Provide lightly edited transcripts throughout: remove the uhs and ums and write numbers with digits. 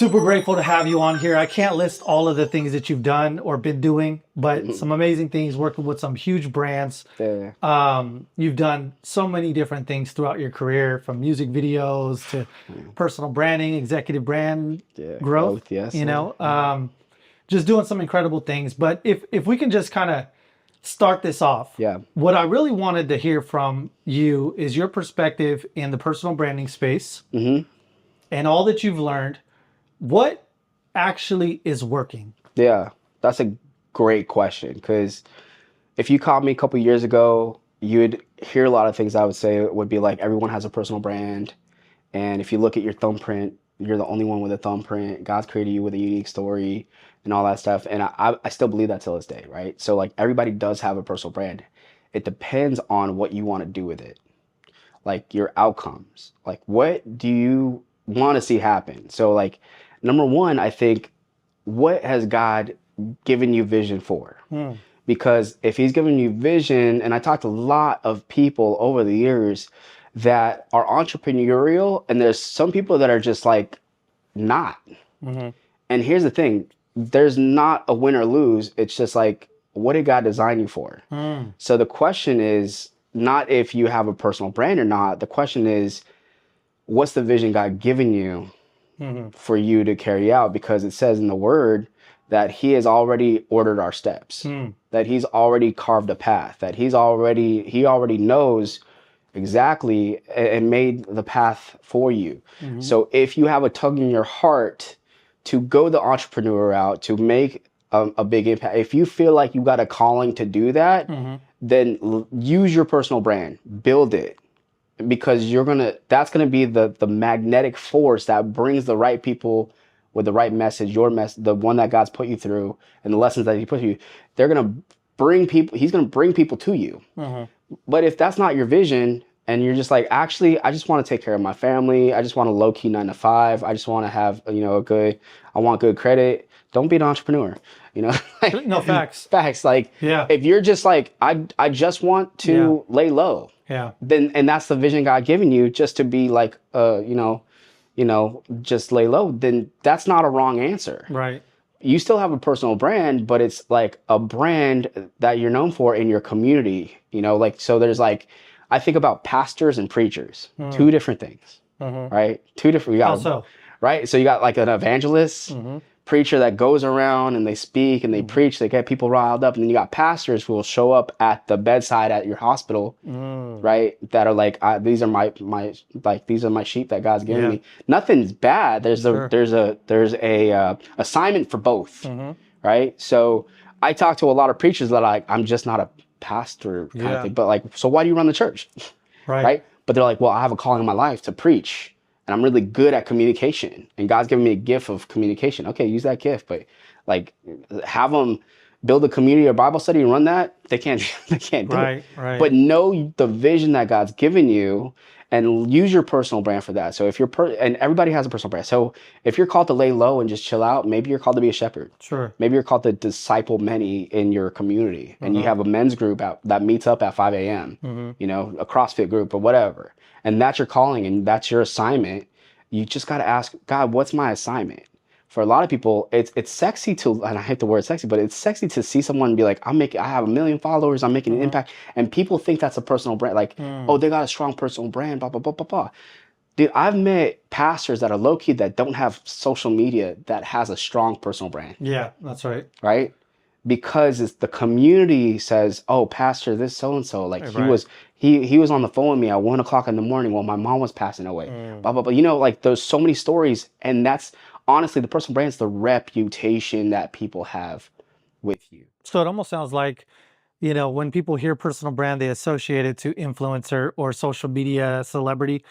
super grateful to have you on here. I can't list all of the things that you've done or been doing, but some amazing things working with some huge brands. Yeah. You've done so many different things throughout your career, from music videos to personal branding, executive brand Yeah. growth, Growth, yes. you know, just doing some incredible things. But if we can just kind of start this off, Yeah. what I really wanted to hear from you is your perspective in the personal branding space and all that you've learned. What actually is working? Yeah. That's a great question, because if you called me a couple years ago, you'd hear a lot of things I would say would be like, everyone has a personal brand. And if you look at your thumbprint, you're the only one with a thumbprint. God's created you with a unique story and all that stuff. And I still believe that till this day, right? So like everybody does have a personal brand. It depends on what you want to do with it, like your outcomes. Like, what do you want to see happen? So like, number one, I think, what has God given you vision for? Because if he's given you vision, and I talked to a lot of people over the years that are entrepreneurial, and there's some people that are just like not. And here's the thing, there's not a win or lose. It's just like, what did God design you for? So the question is not if you have a personal brand or not. The question is, what's the vision God given you for you to carry out? Because it says in the word that he has already ordered our steps, that he's already carved a path, that he already knows exactly and made the path for you. So if you have a tug in your heart to go the entrepreneur route, to make a big impact, if you feel like you got a calling to do that, then use your personal brand, build it, because that's gonna be the magnetic force that brings the right people with the right message, the one that God's put you through, and the lessons that he put you. They're gonna bring people. He's gonna bring people to you. But if that's not your vision, and you're just like, actually, I just want to take care of my family. I just want a low key 9 to 5. I just want to have, I want good credit. Don't be an entrepreneur. Like, No, facts. Facts. Like, Yeah. if you're just like, I just want to lay low. Yeah. Then, and that's the vision God given you, just to be like, just lay low. Then that's not a wrong answer. Right. You still have a personal brand, but it's like a brand that you're known for in your community. Like, so there's like, I think about pastors and preachers, two different things, right? Two different, right? So you got like an evangelist, preacher that goes around and they speak and they preach, they get people riled up. And then you got pastors who will show up at the bedside at your hospital, right? That are like, these are my these are my sheep that God's given me. Nothing's bad. There's a assignment for both, right? So I talk to a lot of preachers that are like, I'm just not a pastor kind of thing, but like, so why do you run the church? Right? But they're like, well, I have a calling in my life to preach, and I'm really good at communication, and God's given me a gift of communication. Okay, use that gift, but like, have them build a community or Bible study and run that. They can't do it. Right. But know the vision that God's given you, and use your personal brand for that. So if you're and everybody has a personal brand. So if you're called to lay low and just chill out, maybe you're called to be a shepherd. Sure. Maybe you're called to disciple many in your community, and you have a men's group that meets up at 5 a.m., a CrossFit group or whatever. And that's your calling, and that's your assignment. You just got to ask God, what's my assignment? For a lot of people, it's sexy to, and I hate the word sexy, but it's sexy to see someone be like, I have 1 million followers, I'm making an impact. And people think that's a personal brand. Like, oh, they got a strong personal brand, blah, blah, blah, blah, blah. Dude, I've met pastors that are low-key that don't have social media that has a strong personal brand. Yeah, that's right. Right? Because it's the community says, oh, pastor, this so-and-so, like he was on the phone with me at 1 o'clock in the morning while my mom was passing away. Blah, blah, blah. Like, there's so many stories, and that's, honestly, the personal brand is the reputation that people have with you. So it almost sounds like, when people hear personal brand, they associate it to influencer or social media celebrity.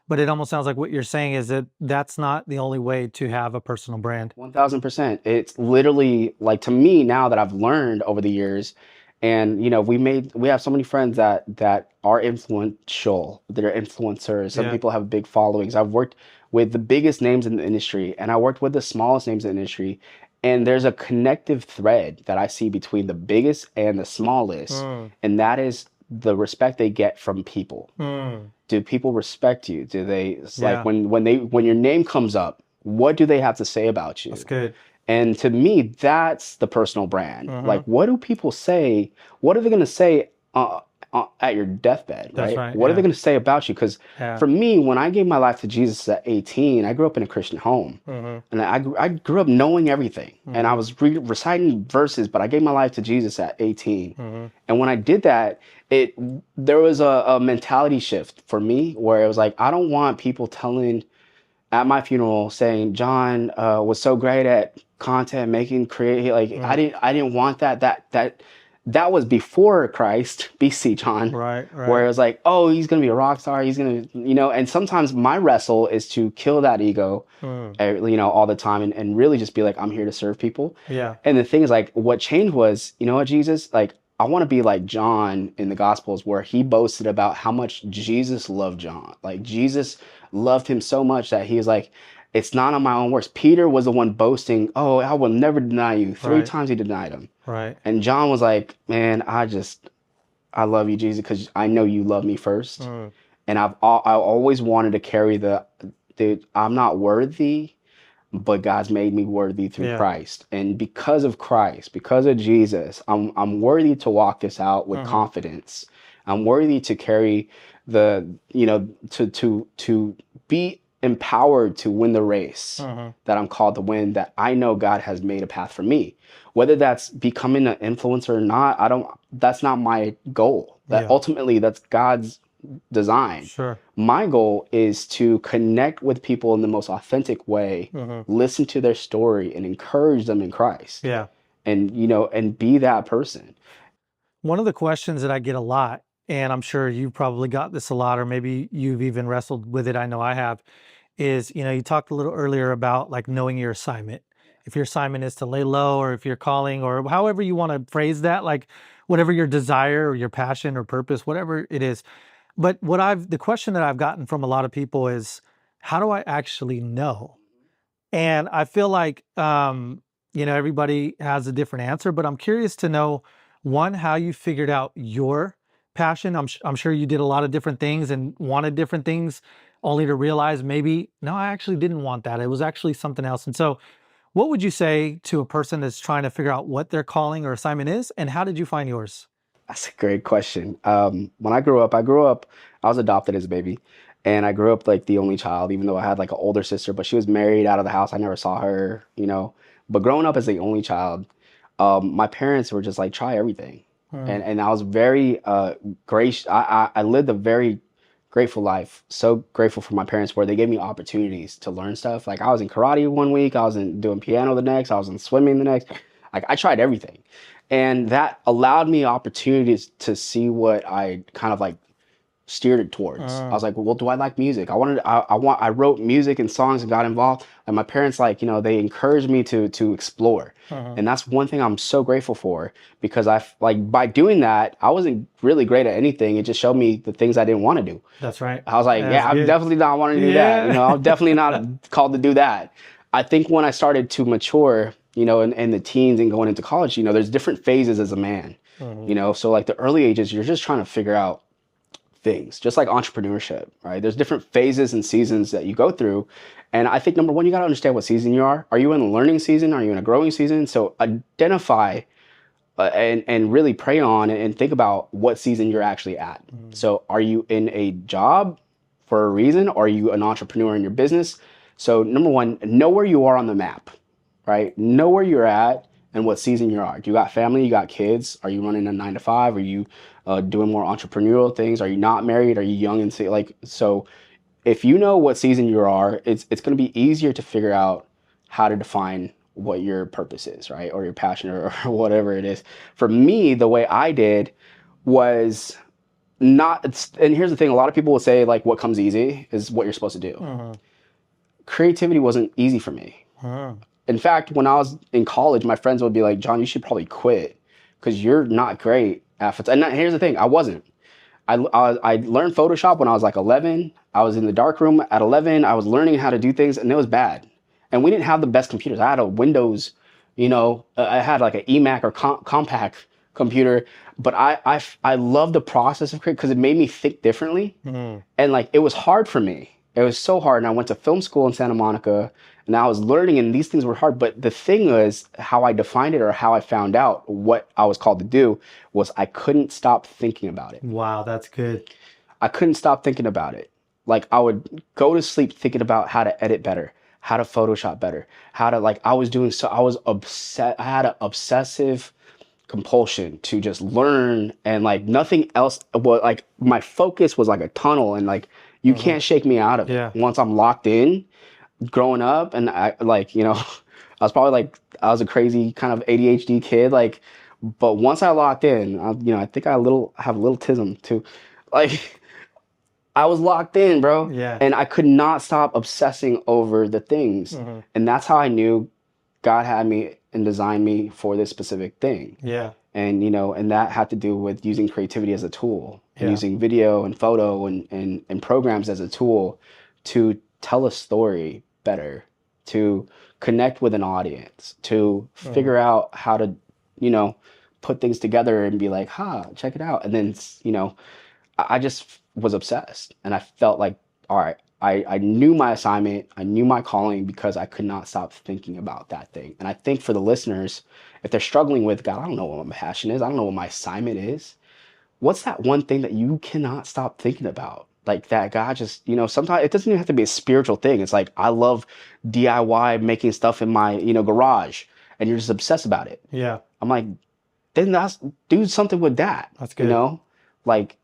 But it almost sounds like what you're saying is that that's not the only way to have a personal brand. 1000%. It's literally, like, to me now that I've learned over the years, and we have so many friends that are influential, that are influencers. Some people have big followings. I've worked with the biggest names in the industry, and I worked with the smallest names in the industry. And there's a connective thread that I see between the biggest and the smallest, and that is the respect they get from people. Do people respect you? Do they? It's like when your name comes up, What do they have to say about That's you? good. And to me, that's the personal brand. Hmm. Like, what do people say? What are they going to say at your deathbed, That's right? right. What are they Yeah. going to say about you? Because Yeah. for me, when I gave my life to Jesus at 18, I grew up in a Christian home. Hmm. And I grew up knowing everything. And I Hmm. was reciting verses, but I gave my life to Jesus at 18. Hmm. And when I did that, it there was a mentality shift for me where it was like, I don't want people telling at my funeral saying John was so great at content making, create. Like Mm. I didn't want that. That was before Christ, BC John, Right. where Right. it was like, oh, he's gonna be a rock star. He's gonna, you know. And sometimes my wrestle is to kill that ego, Mm. you know, all the time, and really just be like, I'm here to serve people. Yeah. And the thing is, like, what changed was, you know what, Jesus, like. I want to be like John in the Gospels, where he boasted about how much Jesus loved John. Like, Jesus loved him so much that he was like, it's not on my own works. Peter was the one boasting, oh, I will never deny you. Three Right. times he denied him. Right. And John was like, man, I love you, Jesus, because I know you love me first. Mm. And I always wanted to carry the I'm not worthy, but God's made me worthy through Yeah. Christ. And because of Christ, because of Jesus, I'm worthy to walk this out with Hmm. confidence. I'm worthy to carry the, you know, to be empowered to win the race Hmm. that I'm called to win, that I know God has made a path for me. Whether that's becoming an influencer or not, I don't that's not my goal. That Yeah. ultimately that's God's design. Sure. My goal is to connect with people in the most authentic way, Hmm. listen to their story and encourage them in Christ, Yeah. and, you know, and be that person. One of the questions that I get a lot, and I'm sure you probably got this a lot, or maybe you've even wrestled with it, I know I have, is, you talked a little earlier about like knowing your assignment. If your assignment is to lay low, or if you're calling, or however you want to phrase that, like whatever your desire or your passion or purpose, whatever it is. But the question that I've gotten from a lot of people is, how do I actually know? And I feel like, everybody has a different answer, but I'm curious to know, one, how you figured out your passion. I'm sure you did a lot of different things and wanted different things, only to realize maybe, no, I actually didn't want that. It was actually something else. And so, what would you say to a person that's trying to figure out what their calling or assignment is, and how did you find yours? That's a great question. When I was adopted as a baby, and I grew up like the only child, even though I had like an older sister, but she was married out of the house. I never saw her, you know. But growing up as the only child, my parents were just like, try everything. Hmm. And I was very gracious. I lived a very grateful life. So grateful for my parents, where they gave me opportunities to learn stuff. Like, I was in karate one week, I was in doing piano the next, I was in swimming the next. Like, I tried everything. And that allowed me opportunities to see what I kind of like steered it towards. I Uh, was like, well, do I like music? I wrote music and songs and got involved. And my parents, like, you know, they encouraged me to explore. uh, And that's one thing I'm so grateful for, because like, by doing that, I wasn't really great at anything. It just showed me the things I didn't want to do. that's right. I was like, That's yeah, I'm good. definitely not wanting to do that. You Yeah. know, I'm definitely not called to do that. I think when I started to mature, you know, in the teens and going into college, you know, there's different phases as a man, Hmm. you know. So like the early ages, you're just trying to figure out things, just like entrepreneurship, right? There's different phases and seasons that you go through. And I think number one, you got to understand what season you are. Are you in a learning season? Are you in a growing season? So identify and really pray on and think about what season you're actually at. So, are you in a job for a reason? Or are you an entrepreneur in your business? So, number one, know where you are on the map, right? Know where you're at and what season you are. Do you got family? You got kids? Are you running a 9 to 5? Are you doing more entrepreneurial things? Are you not married? Are you young and like so? If you know what season you are, it's going to be easier to figure out how to define what your purpose is, right? Or your passion, or whatever it is. For me, the way I did was not, and here's the thing, a lot of people will say, like, what comes easy is what you're supposed to do. Uh, Creativity wasn't easy for me. uh, In fact, when I was in college, my friends would be like, John, you should probably quit because you're not great at photography. And here's the thing, I wasn't. I learned Photoshop when I was like 11. I was in the dark room at 11. I was learning how to do things, and it was bad. And we didn't have the best computers. I had a Windows, you know, I had like an eMac or compact computer. But I love the process of creating because it made me think differently. uh, And like, it was hard for me. It was so hard. And I went to film school in Santa Monica and I was learning and these things were hard. But the thing was how I defined it or how I found out what I was called to do was I couldn't stop thinking about it. Wow, that's good. I couldn't stop thinking about it. Like I would go to sleep thinking about how to edit better, how to Photoshop better, how to like I was doing so I was obsessed. I had an obsessive compulsion to just learn and like nothing else. Well, like my focus was like a tunnel and like you Hmm. can't shake me out of it. Yeah. Once I'm locked in, growing up and I like I was probably like I was a crazy kind of ADHD kid like, but once I locked in, I think I have a little tism too, like. I was locked in, bro. Yeah. And I could not stop obsessing over the things. Hmm. And that's how I knew God had me and designed me for this specific thing. Yeah. And and that had to do with using creativity as a tool and Yeah. using video and photo and programs as a tool to tell a story better, to connect with an audience, to Hmm. figure out how to, you know, put things together and be like, check it out. And then, I just was obsessed and I felt like, all right, I knew my assignment, I knew my calling because I could not stop thinking about that thing. And I think for the listeners, if they're struggling with, God, I don't know what my passion is, I don't know what my assignment is, what's that one thing that you cannot stop thinking about? Like that God just, sometimes it doesn't even have to be a spiritual thing. It's like, I love DIY making stuff in my, garage and you're just obsessed about it. Yeah. I'm like, then do something with that, That's good. like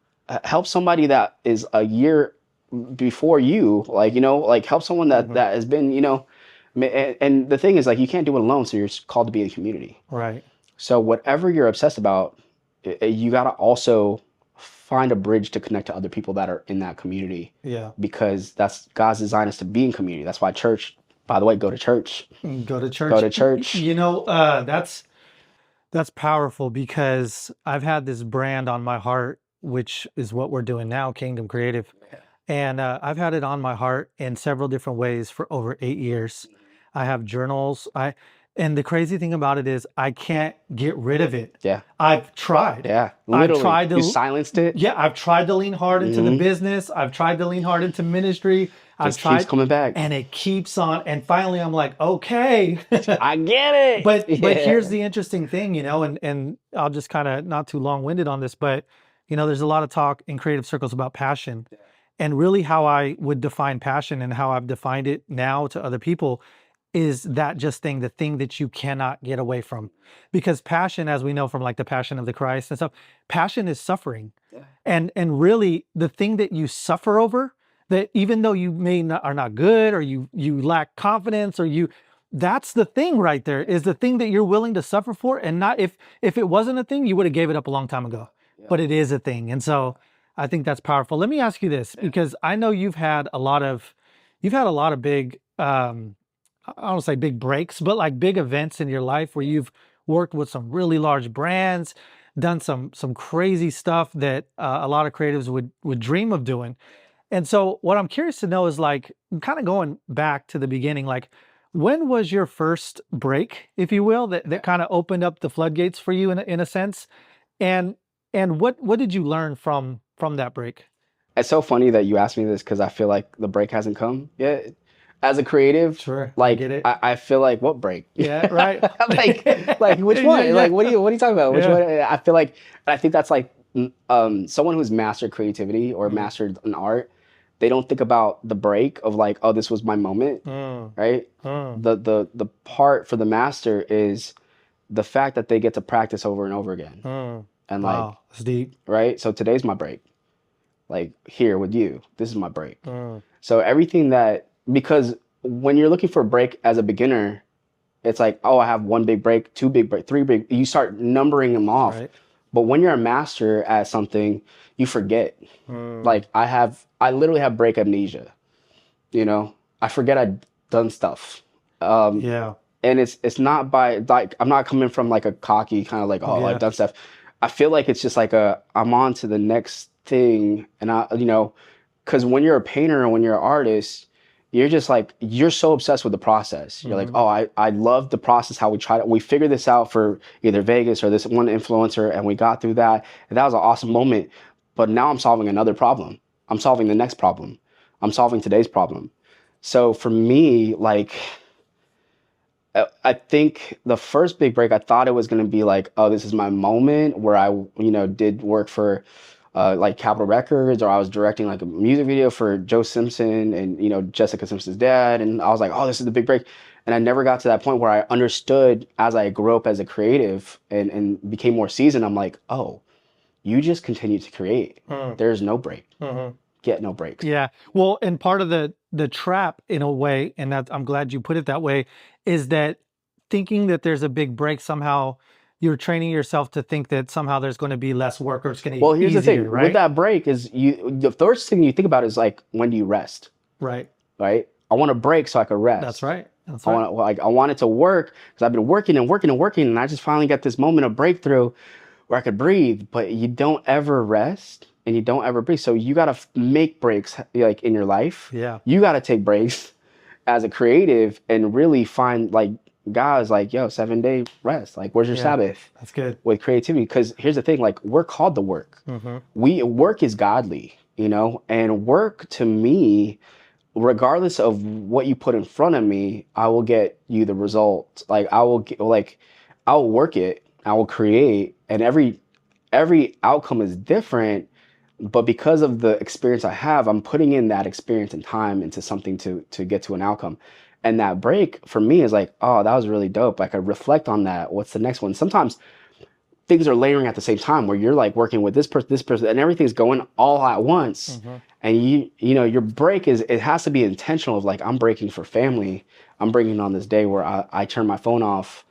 help somebody that is a year before you, like, like help someone that Hmm. that has been, and the thing is like you can't do it alone, so you're called to be a community. Right. So whatever you're obsessed about, you got to also find a bridge to connect to other people that are in that community Yeah. because that's God's design is to be in community. That's why church, by the way, go to church. Go to Go church. to church. That's powerful because I've had this brand on my heart, which is what we're doing now, Kingdom Creative. And I've had it on my heart in several different ways for over 8 years. I have journals. And the crazy thing about it is I can't get rid of it. Yeah. I've tried. Yeah. I've Literally. tried You to, silenced it. yeah, I've tried to lean hard into the Hmm. business. I've tried to lean hard into ministry. I've Just keeps tried, coming back. and it keeps on. And finally, I'm like, okay. I get it. But here's Yeah. the interesting thing, and I'll just kind of not too long-winded on this, but there's a lot of talk in creative circles about passion. And really how I would define passion and how I've defined it now to other people is that just thing, the thing that you cannot get away from. Because passion, as we know from like the Passion of the Christ and stuff, passion is suffering. Yeah. And really the thing that you suffer over, that even though you are not good or you lack confidence or that's the thing right there, is the thing that you're willing to suffer for. And not if it wasn't a thing, you would have gave it up a long time ago. Yeah. But it is a thing. And so I think that's powerful. Let me ask you this, because I know you've had a lot of big I don't want to say big breaks, but like big events in your life where you've worked with some really large brands, done some crazy stuff that a lot of creatives would dream of doing. And so what I'm curious to know is like kind of going back to the beginning, like when was your first break, if you will, that kind of opened up the floodgates for you in a sense? And what did you learn from that break? It's so funny that you asked me this because I feel like the break hasn't come yet. As a creative, Sure, I like get it. I feel like what break? Yeah, right. Like which one? Yeah, Like yeah. what are you talking about? Which Yeah. one? I feel like I think that's like someone who's mastered creativity or Mm, mastered an art, they don't think about the break of like, oh, this was my moment, mm, right? mm. The part for the master is the fact that they get to practice over and over again. Mm. And like, Wow, that's deep. right? So today's my break. Like here with you, this is my break. Mm. So everything that, because when you're looking for a break as a beginner, it's like, oh, I have one big break, two big break, three big. You start numbering them off. Right. But when you're a master at something, you forget. Mm. Like I literally have break amnesia. I forget I've done stuff. Yeah. And it's not by like I'm not coming from like a cocky kind of like, oh, Yeah. I've done stuff. I feel like it's just like I'm on to the next thing, and because when you're a painter and when you're an artist, you're just like you're so obsessed with the process. You're like, Mhm. oh, I love the process, how we figured this out for either Vegas or this one influencer, and we got through that, and that was an awesome moment. But now I'm solving another problem. I'm solving the next problem. I'm solving today's problem. So for me, like I think the first big break, I thought it was going to be like, oh, this is my moment where I, did work for like Capitol Records, or I was directing like a music video for Joe Simpson and, Jessica Simpson's dad. And I was like, oh, this is the big break. And I never got to that point where I understood as I grew up as a creative and became more seasoned. I'm like, oh, you just continue to create. Mm. There's no break. Mhm. Get no breaks. Yeah. Well, and part of the trap in a way, and that I'm glad you put it that way, is that thinking that there's a big break somehow you're training yourself to think that somehow there's going to be less work or it's going to Well, be here's the easier, thing with right? that break is the first thing you think about is like, when do you rest? Right. Right? I want a break so I can That's rest. right. That's right. I want it to work because I've been working and working and working, and I just finally got this moment of breakthrough where I could breathe. But you don't ever rest and you don't ever breathe. So you gotta make breaks like in your life. Yeah. You gotta take breaks as a creative and really find like guys like, yo, 7 day rest. Like, where's your Yeah. Sabbath That's good. with creativity? Because here's the thing, like we're called to work. Mm-hmm. Work is godly, and work to me, regardless of what you put in front of me, I will get you the result. Like I'll work it, I will create, and every outcome is different. But because of the experience I have, I'm putting in that experience and time into something to get to an outcome. And that break for me is like, oh, that was really dope. Like I reflect on that. What's the next one? Sometimes things are layering at the same time where you're like working with this person, and everything's going all at once. Mm-hmm. And your break it has to be intentional of like, I'm breaking for family. I'm breaking on this day where I turn my phone off.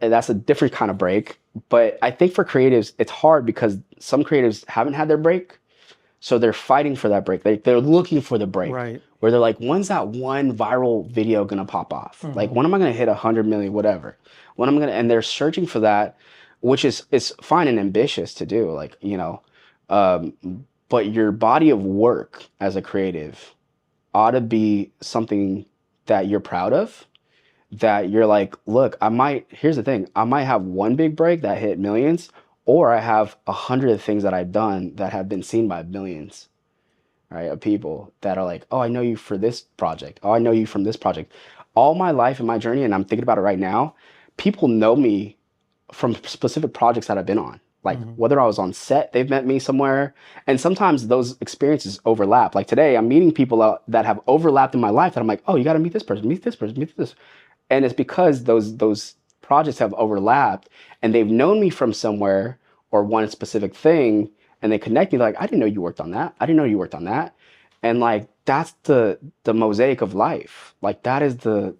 That's a different kind of break. But I think for creatives, it's hard because some creatives haven't had their break. So they're fighting for that break. They're looking for the break Right. where they're like, when's that one viral video gonna pop off? Like, Mm-hmm. when am I gonna hit 100 million, whatever? And they're searching for that, which is fine and ambitious to do. Like, but your body of work as a creative ought to be something that you're proud of. That you're like, look, here's the thing, I might have one big break that hit millions, or I have 100 things that I've done that have been seen by millions, right, of people that are like, oh, I know you for this project. Oh, I know you from this project. All my life and my journey, and I'm thinking about it right now, people know me from specific projects that I've been on. Like Mm-hmm. whether I was on set, they've met me somewhere. And sometimes those experiences overlap. Like today, I'm meeting people that have overlapped in my life that I'm like, oh, you got to meet this person, meet this person, meet this. And it's because those projects have overlapped and they've known me from somewhere or one specific thing, and they connect me like, I didn't know you worked on that. I didn't know you worked on that. And like that's the mosaic of life. Like that is the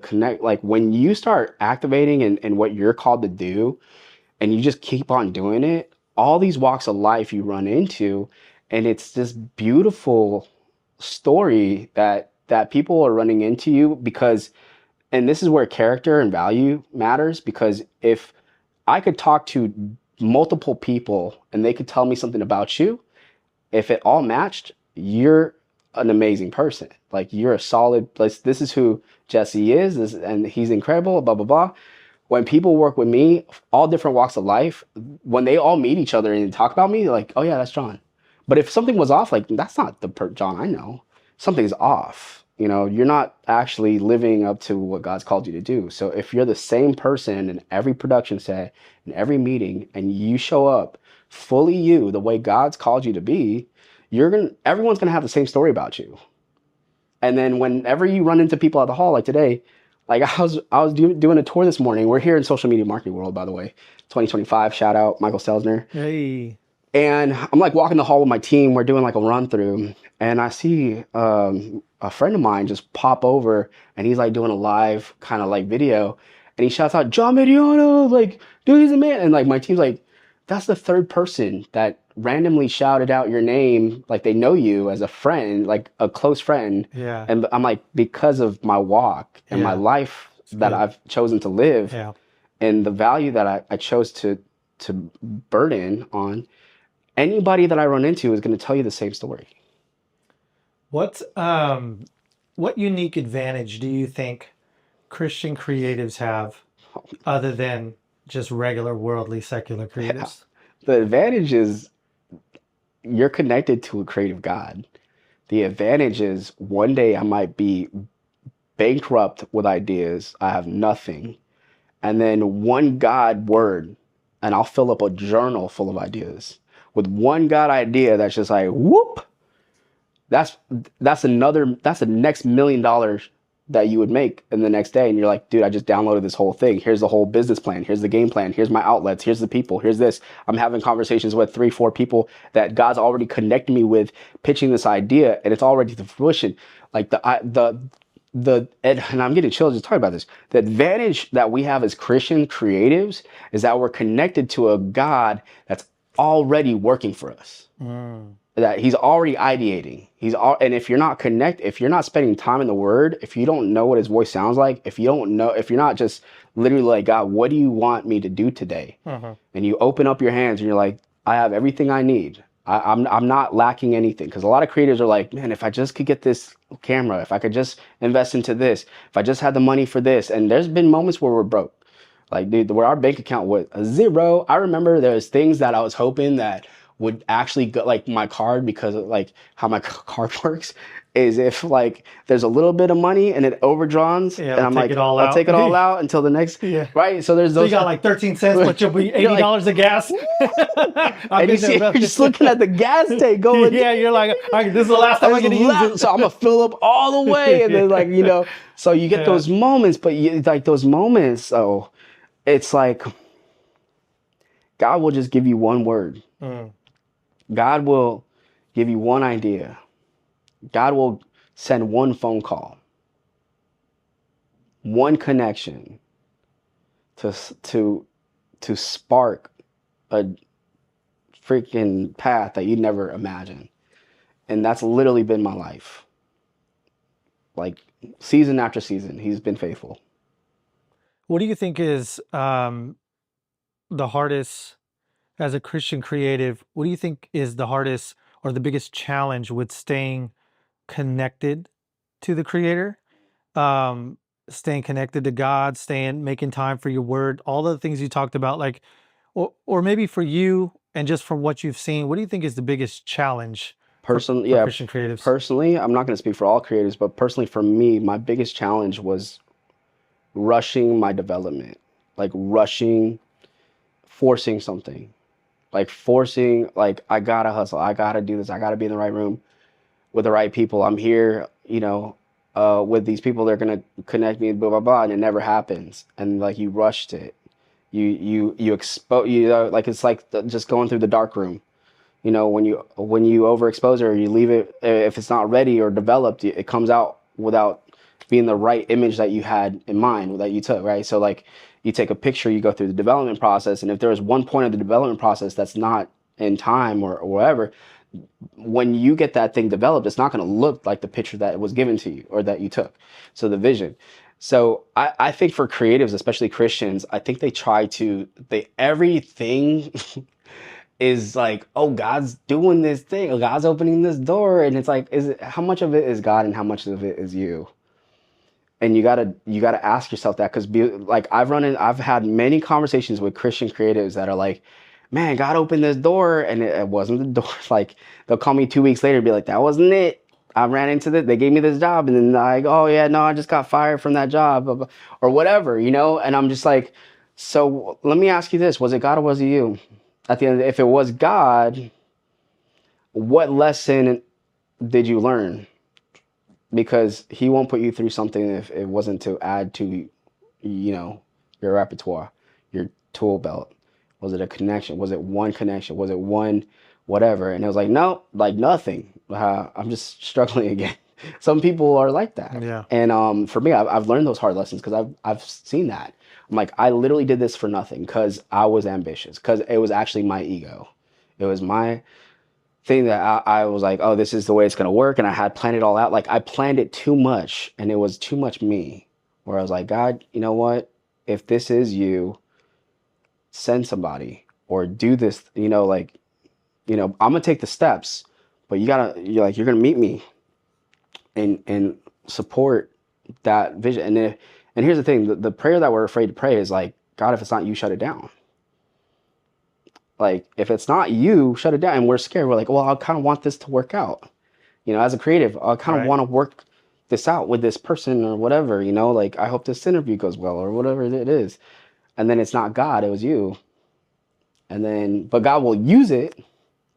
connect, like when you start activating and what you're called to do, and you just keep on doing it, all these walks of life you run into, and it's this beautiful story that people are running into you because, and this is where character and value matters, because if I could talk to multiple people and they could tell me something about you, if it all matched, you're an amazing person. Like you're a solid, like this is who Jesse is, and he's incredible, blah, blah, blah. When people work with me, all different walks of life, when they all meet each other and talk about me, they're like, oh yeah, that's John. But if something was off, like that's not the John I know. Something's off. You're not actually living up to what God's called you to do. So if you're the same person in every production set, in every meeting, and you show up fully you, the way God's called you to be, everyone's gonna have the same story about you. And then whenever you run into people at the hall, like today, like I was doing a tour this morning. We're here in social media marketing world, by the way, 2025. Shout out Michael Stelzner. Hey. And I'm like walking the hall with my team. We're doing like a run through, and I see a friend of mine just pop over, and he's like doing a live kind of like video, and he shouts out, "John Mediano, like, dude, he's a man." And like my team's like, that's the third person that randomly shouted out your name, like they know you as a friend, like a close friend. Yeah. And I'm like, because of my walk and my Yeah. life It's that good. I've chosen to live, Yeah. and the value that I chose to burden on, anybody that I run into is going to tell you the same story. What unique advantage do you think Christian creatives have other than just regular worldly secular Yeah. creatives? The advantage is you're connected to a creative God. The advantage is one day I might be bankrupt with ideas. I have nothing. And then one God word, and I'll fill up a journal full of ideas with one God idea that's just like whoop. That's that's the next $1 million that you would make in the next day. And you're like, dude, I just downloaded this whole thing. Here's the whole business plan. Here's the game plan. Here's my outlets. Here's the people. Here's this. I'm having conversations with 3, 4 people that God's already connected me with, pitching this idea, and it's already to fruition. Like and I'm getting chills just talking about this. The advantage that we have as Christian creatives is that we're connected to a God that's already working for us, Mm. that he's already ideating. And if you're not if you're not spending time in the word, if you don't know what his voice sounds like, if you're not just literally like, God, what do you want me to do today? Mhm. And you open up your hands and you're like, I have everything I need. I'm not lacking anything. Because a lot of creators are like, man, if I just could get this camera, if I could just invest into this, if I just had the money for this. And there's been moments where we're broke. Like, dude, where our bank account was a zero. I remember there was things that I was hoping that would actually go, like my card, because of like how my card works, is if like there's a little bit of money and it overdraws, Yeah, and it'll I'm take like, it all I'll out. take it all out until the next, Yeah. right? So there's So you those. got like 13 cents, but you'll be You're like, $80 of gas. I've and you been see, there, you're bro. just looking at the gas tank going, Yeah, you're like, all right, this is the last time I get to use it. so I'm gonna fill up all the way, and then like so you get Yeah. those moments, but like those moments. So it's like God will just give you one word. Mm. God will give you one idea. God will send one phone call, one connection to to spark a freaking path that you'd never imagine. And that's literally been my life. Like season after season, he's been faithful. What do you think is the hardest as a Christian creative? What do you think is the hardest or the biggest challenge with staying connected to the Creator? Um, Staying connected to God, staying making time for your word, all the things you talked about, like, or maybe for you and just from what you've seen, what do you think is the biggest challenge Personally, for yeah, Christian creatives? personally, I'm not going to speak for all creators, but personally for me, my biggest challenge was rushing my development, like rushing, forcing something, like forcing, like I gotta hustle, I gotta do this, I gotta be in the right room with the right people. I'm here, with these people, they're gonna connect me, blah blah blah, and it never happens. And like you rushed it, you expose, like it's like just going through the dark room. When you overexpose it or you leave it, if it's not ready or developed, it comes out without being the right image that you had in mind, that you took, right? So like you take a picture, you go through the development process, and if there is one point of the development process that's not in time or whatever, when you get that thing developed, it's not going to look like the picture that was given to you or that you took. So the vision. So I think for creatives, especially Christians, I think they everything is like, oh, God's doing this thing, God's opening this door, and it's like, how much of it is God and how much of it is you? And you gotta ask yourself that, because like I've had many conversations with Christian creatives that are like, man, God opened this door, and it wasn't the door. Like they'll call me 2 weeks later and be like, that wasn't it. I ran into this. They gave me this job, and then like, oh yeah, no, I just got fired from that job, or whatever, And I'm just like, so let me ask you this: was it God or was it you? At the end, if it was God, what lesson did you learn? Because He won't put you through something if it wasn't to add to, your repertoire, your tool belt. Was it a connection? Was it one connection? Was it one whatever? And it was like, no, like nothing. I'm just struggling again. Some people are like that. Yeah. And for me, I've learned those hard lessons because I've seen that. I'm like, I literally did this for nothing because I was ambitious, because it was actually my ego. It was my thing that I was like, oh, this is the way it's going to work. And I had planned it all out. Like I planned it too much, and it was too much me, where I was like, God, you know what? If this is you, send somebody or do this, I'm going to take the steps, but you're going to meet me and support that vision. And here's the thing, the prayer that we're afraid to pray is like, God, if it's not you, shut it down. Like, if it's not you, shut it down. And we're scared. We're like, well, I kind of want this to work out. You know, as a creative, I kind of Right. want to work this out with this person or whatever, you know, like I hope this interview goes well or whatever it is. And then it's not God, it was you. And then, but God will use it.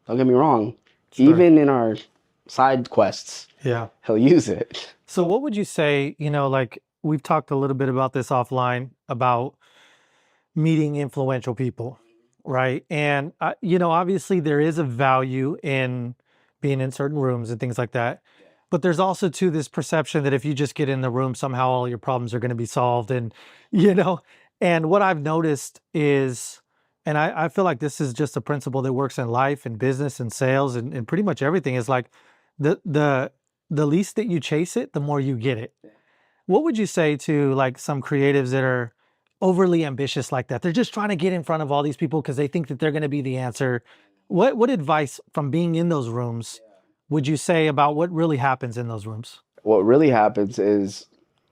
Don't get me wrong. Sure. Even in our side quests, Yeah. He'll use it. So what would you say, like we've talked a little bit about this offline about meeting influential people, right? And obviously there is a value in being in certain rooms and things like that. But there's also too this perception that if you just get in the room, somehow all your problems are going to be solved. And you know, and what I've noticed is, and I feel like this is just a principle that works in life and business and sales and pretty much everything is like the the the least that you chase it, the more you get it. What would you say to like some creatives that are overly ambitious like that? They're just trying to get in front of all these people because they think that they're going to be the answer. What advice from being in those rooms would you say about what really happens in those rooms? What really happens is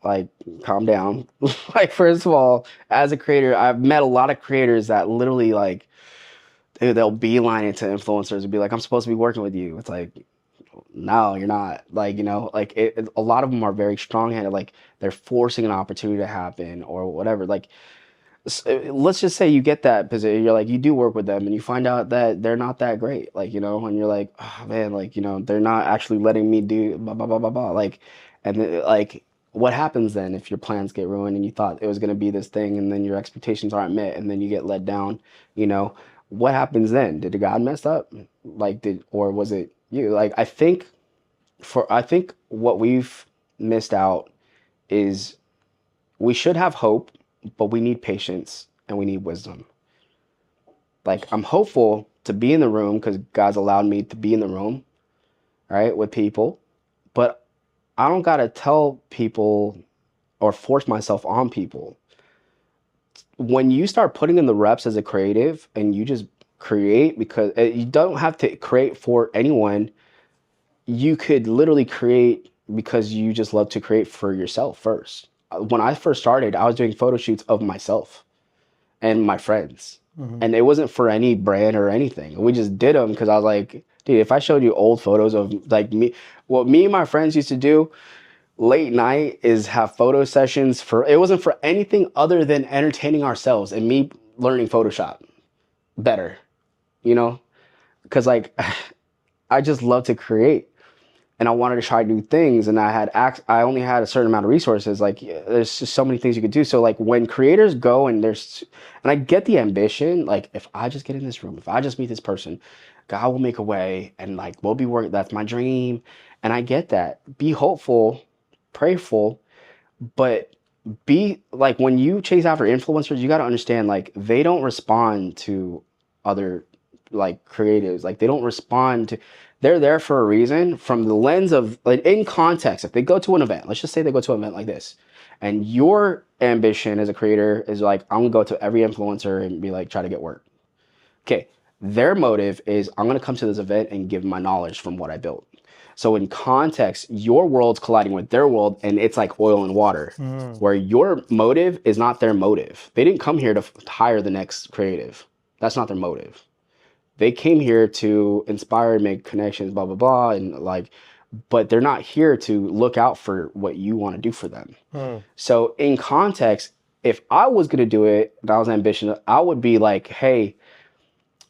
like calm down. Like first of all, as a creator, I've met a lot of creators that literally like they'll beeline it to influencers and be like, I'm supposed to be working with you. It's like, no, you're not. Like, you know, like a lot of them are very strong-handed. Like they're forcing an opportunity to happen or whatever. Like, let's just say you get that position. You're like, you do work with them and you find out that they're not that great. Like, you know, and you're like, oh man, like, you know, they're not actually letting me do blah, blah, blah, blah, blah. Like, and then, like, what happens then if your plans get ruined and you thought it was going to be this thing and then your expectations aren't met and then you get let down, you know, what happens then? Did the God mess up? Like, or was it you? Like, I think what we've missed out is we should have hope, but we need patience and we need wisdom. Like I'm hopeful to be in the room because God's allowed me to be in the room, right, with people, but I don't gotta tell people or force myself on people. When you start putting in the reps as a creative and you just create because you don't have to create for anyone, you could literally create because you just love to create for yourself first. When I first started, I was doing photo shoots of myself and my friends. Hmm. And it wasn't for any brand or anything. We just did them because I was like, dude, if I showed you old photos of like me, what me and my friends used to do late night is have photo sessions for, it wasn't for anything other than entertaining ourselves and me learning Photoshop better, you know? Because like, I just love to create and I wanted to try new things and I only had a certain amount of resources. Like there's just so many things you could do. So like when creators go and and I get the ambition, like if I just get in this room, if I just meet this person, God will make a way and like we'll be working. That's my dream. And I get that. Be hopeful, prayerful, but be like when you chase after influencers, you got to understand like they don't respond to other like creatives. Like they don't respond to, they're there for a reason from the lens of like in context. If they go to an event, let's just say they go to an event like this, and your ambition as a creator is like, I'm gonna go to every influencer and be like, try to get work. Okay, their motive is I'm going to come to this event and give my knowledge from what I built. So in context, your world's colliding with their world and it's like oil and water, Mm. where your motive is not their motive. They didn't come here to hire the next creative. That's not their motive. They came here to inspire and make connections, blah, blah, blah. And like, but they're not here to look out for what you want to do for them. Mm. So in context, if I was going to do it and I was ambitious, I would be like, hey,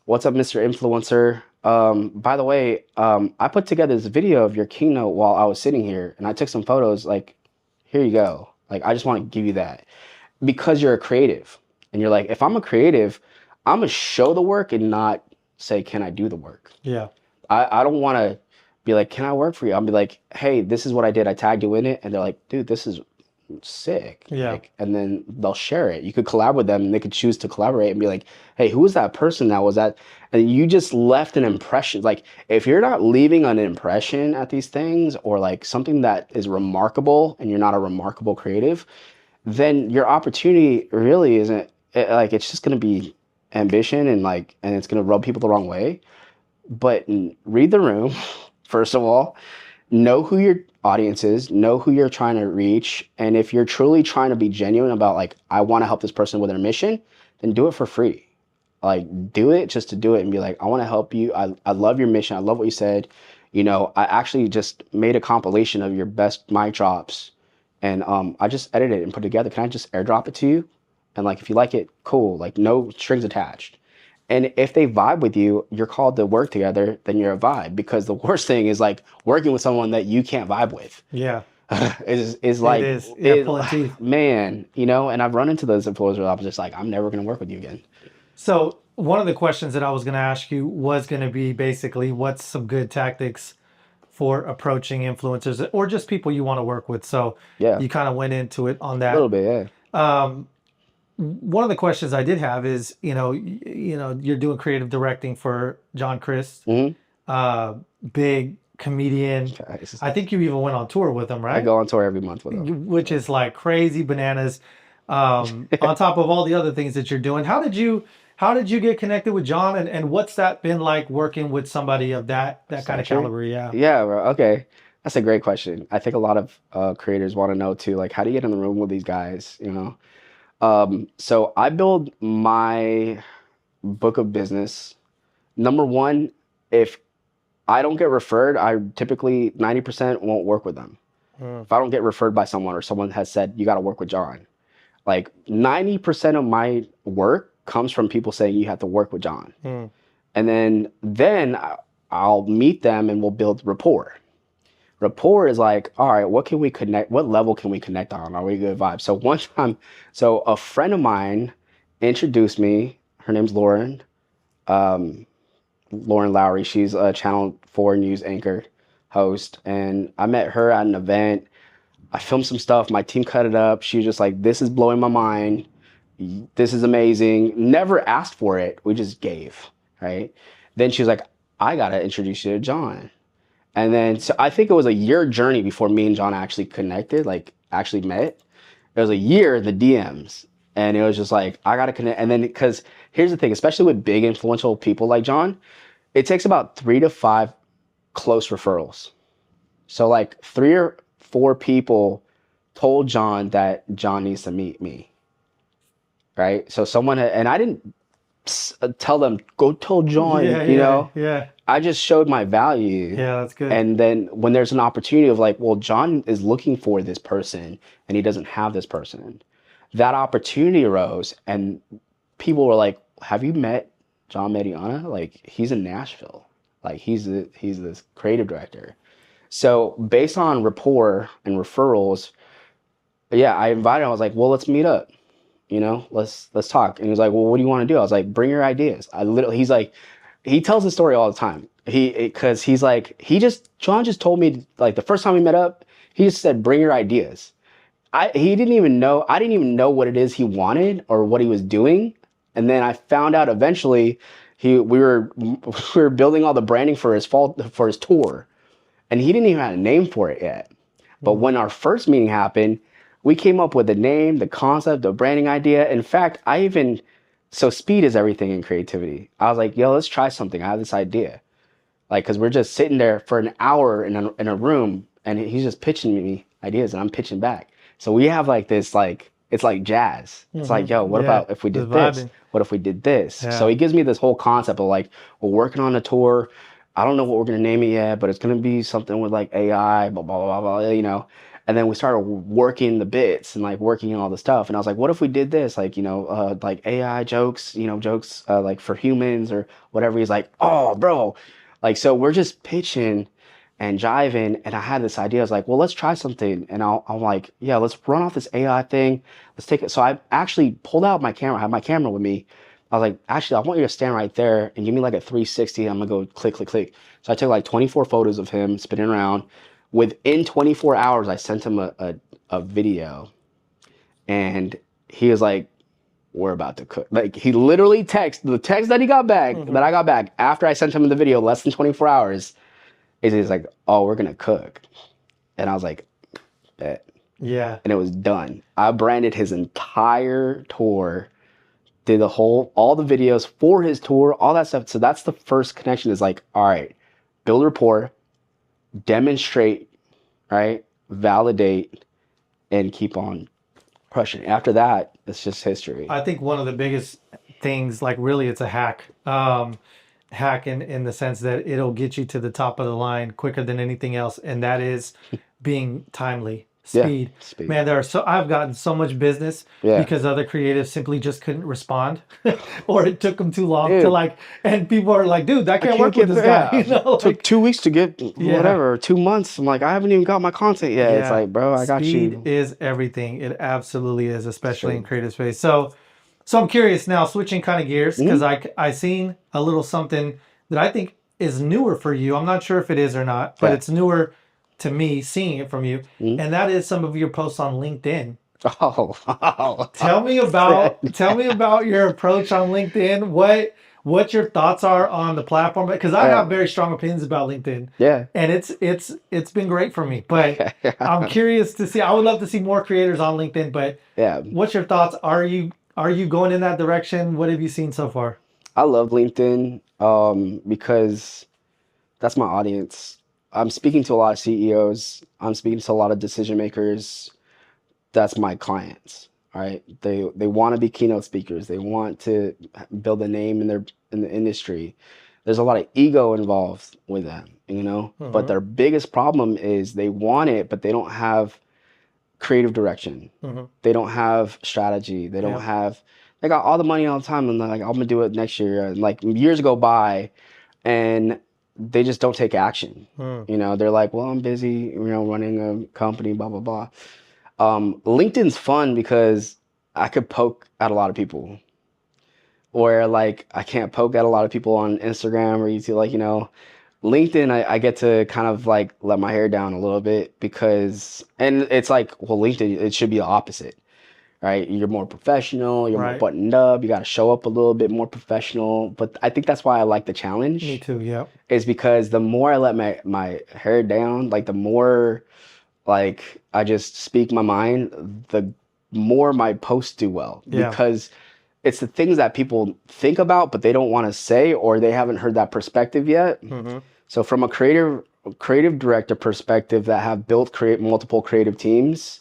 what's up, Mr. Influencer? By the way, I put together this video of your keynote while I was sitting here and I took some photos. Like, here you go. Like, I just want to give you that because you're a creative. And you're like, if I'm a creative, I'm going to show the work and not say, can I do the work? Yeah. I don't want to be like, can I work for you? I'll be like, hey, this is what I did. I tagged you in it. And they're like, dude, this is sick. Yeah. Like, and then they'll share it. You could collab with them and they could choose to collaborate and be like, hey, who was that person that was that? And you just left an impression. Like, if you're not leaving an impression at these things or like something that is remarkable and you're not a remarkable creative, then your opportunity really isn't like, it's just going to be ambition and like, and it's going to rub people the wrong way. But read the room, first of all, know who your audience is, know who you're trying to reach. And if you're truly trying to be genuine about like, I want to help this person with their mission, then do it for free. Like do it just to do it and be like, I want to help you. I love your mission. I love what you said. I actually just made a compilation of your best mic drops, and I just edited it and put it together. Can I just airdrop it to you? And like, if you like it, cool. Like, no strings attached. And if they vibe with you, you're called to work together, then you're a vibe. Because the worst thing is like working with someone that you can't vibe with. Yeah, is it like is. Yeah, it, pulling teeth. man, and I've run into those influencers where I'm just like, I'm never gonna work with you again. So one of the questions that I was going to ask you was going to be basically, what's some good tactics for approaching influencers or just people you want to work with? So Yeah, you kind of went into it on a little that. bit, yeah. Um, One of the questions I did have is, you're doing creative directing for John Christ, Hmm. uh, big comedian. Guys, I think you even went on tour with him, I right? go on tour every month with them. Which is like crazy bananas. On top of all the other things that you're doing, how did you get connected with John, and what's that been like working with somebody of that kind of Stature? caliber? Yeah. Yeah, bro. Okay. That's a great question. I think a lot of creators want to know too, like, how do you get in the room with these guys, So I build my book of business. Number one, if I don't get referred, I typically 90% won't work with them. Mm, If I don't get referred by someone or someone has said, you got to work with John, like 90% of my work comes from people saying you have to work with John. mm, And then I'll meet them and we'll build rapport. Rapport is like, all right, what can we connect? What level can we connect on? Are we good vibes? So one time, so a friend of mine introduced me. Her name's Lauren. Lauren Lowry. She's a Channel 4 news anchor host. And I met her at an event. I filmed some stuff. My team cut it up. She was just like, this is blowing my mind. This is amazing. Never asked for it. We just gave, right? Then she was like, I got to introduce you to John. And then, so I think it was a year journey before me and John actually connected, like actually met. It was a year in the DMs. And it was just like, I got to connect. And then, because here's the thing, especially with big influential people like John, it takes about 3 to 5 close referrals. So like 3 or 4 people told John that John needs to meet me, right? So someone and I didn't tell them go tell John, yeah, yeah, yeah, I just showed my value. yeah. That's good. And then when there's an opportunity of like, well, John is looking for this person and he doesn't have this person, that opportunity arose and people were like, have you met John Mediana? Like he's in Nashville. Like he's this creative director. So based on rapport and referrals, yeah, I invited him. I was like, well, let's meet up. Let's talk. And he was like, well, what do you want to do? I was like, bring your ideas. He's like, he tells the story all the time. Because he's like, John just told me like the first time we met up, he just said, bring your ideas. He didn't even know, I didn't even know what it is he wanted or what he was doing. And then I found out eventually we were we were building all the branding for his tour, and he didn't even have a name for it yet. But Mm, when our first meeting happened, we came up with the name, the concept, the branding idea. In fact, so speed is everything in creativity. I was like, yo, let's try something. I have this idea. Like, cause we're just sitting there for an hour in a room and he's just pitching me ideas and I'm pitching back. So we have like this, like, it's like jazz. It's like, yo, what yeah. about if we Just did this? vibing. What if we did this? So Yeah. he gives me this whole concept of like, we're working on a tour. I don't know what we're gonna name it yet, but it's gonna be something with like AI, blah blah blah blah. And then we started working the bits and like working on all the stuff. And I was like, what if we did this? Like, like AI jokes, jokes like for humans or whatever. He's like, oh, bro. Like, so we're just pitching and jiving. And I had this idea. I was like, well, let's try something. And I'm like, yeah, let's run off this AI thing. Let's take it. So I actually pulled out my camera. I had my camera with me. I was like, actually, I want you to stand right there and give me like a 360. I'm gonna go click, click, click. So I took like 24 photos of him spinning around. Within 24 hours, I sent him a video, and he was like, "We're about to cook." Like he literally the text that he got back, Hmm. that I got back after I sent him the video, less than 24 hours, is he's like, "Oh, we're gonna cook," and I was like, "Bet," Yeah. and it was done. I branded his entire tour, did all the videos for his tour, all that stuff. So that's the first connection. Is like, all right, build rapport, demonstrate, right, validate, and keep on crushing. After that, it's just history. I think one of the biggest things, like really, it's a hack. hack in the sense that it'll get you to the top of the line quicker than anything else, and that is being timely. Yeah, Speed. speed. Man, I've gotten so much business Yeah, because other creatives simply just couldn't respond or it took them too long to dude, like, and people are like, dude, I I can't can't work with get this there. guy. Yeah, took Like, 2 weeks to get yeah. whatever, 2 months. I'm like, I haven't even got my content yet. It's Yeah, like, bro, I got speed you. is everything. It absolutely is, especially in Speed. creative space. So I'm curious now, switching kind of gears, because Hmm. I seen a little something that I think is newer for you. I'm not sure if it is or not, but Yeah. it's newer to me seeing it from you, Mhm. and that is some of your posts on LinkedIn. Oh, oh, Tell me about your approach on LinkedIn. What your thoughts are on the platform? Because I yeah, have very strong opinions about LinkedIn, yeah, and it's been great for me. But I'm curious to see. I would love to see more creators on LinkedIn. But yeah. what's your thoughts? Are you going in that direction? What have you seen so far? I love LinkedIn because that's my audience. I'm speaking to a lot of CEOs. I'm speaking to a lot of decision makers. That's my clients. Right? They want to be keynote speakers. They want to build a name in the industry. There's a lot of ego involved with them, you know. But Mm-hmm. their biggest problem is they want it, but they don't have creative direction. Mm-hmm. They don't have strategy. They don't Yeah. have. They got all the money all the time, and they're like, I'm gonna do it next year. And like years go by, and they just don't take action. Mm. You know, they're like, well, I'm busy, running a company, blah blah blah. LinkedIn's fun because I could poke at a lot of people, or like I can't poke at a lot of people on Instagram or YouTube. Like, LinkedIn, I get to kind of like let my hair down a little bit because, and it's like, well, LinkedIn, it should be the opposite, right? You're more professional, you're more Right. buttoned up, you got to show up a little bit more professional. But I think that's why I like the Me challenge, too. Yeah. is because the more I let my hair down, like the more like I just speak my mind, the more my posts do well Yeah. because it's the things that people think about but they don't want to say or they haven't heard that perspective yet. Mm-hmm. So from a creative director perspective that have built create multiple creative teams,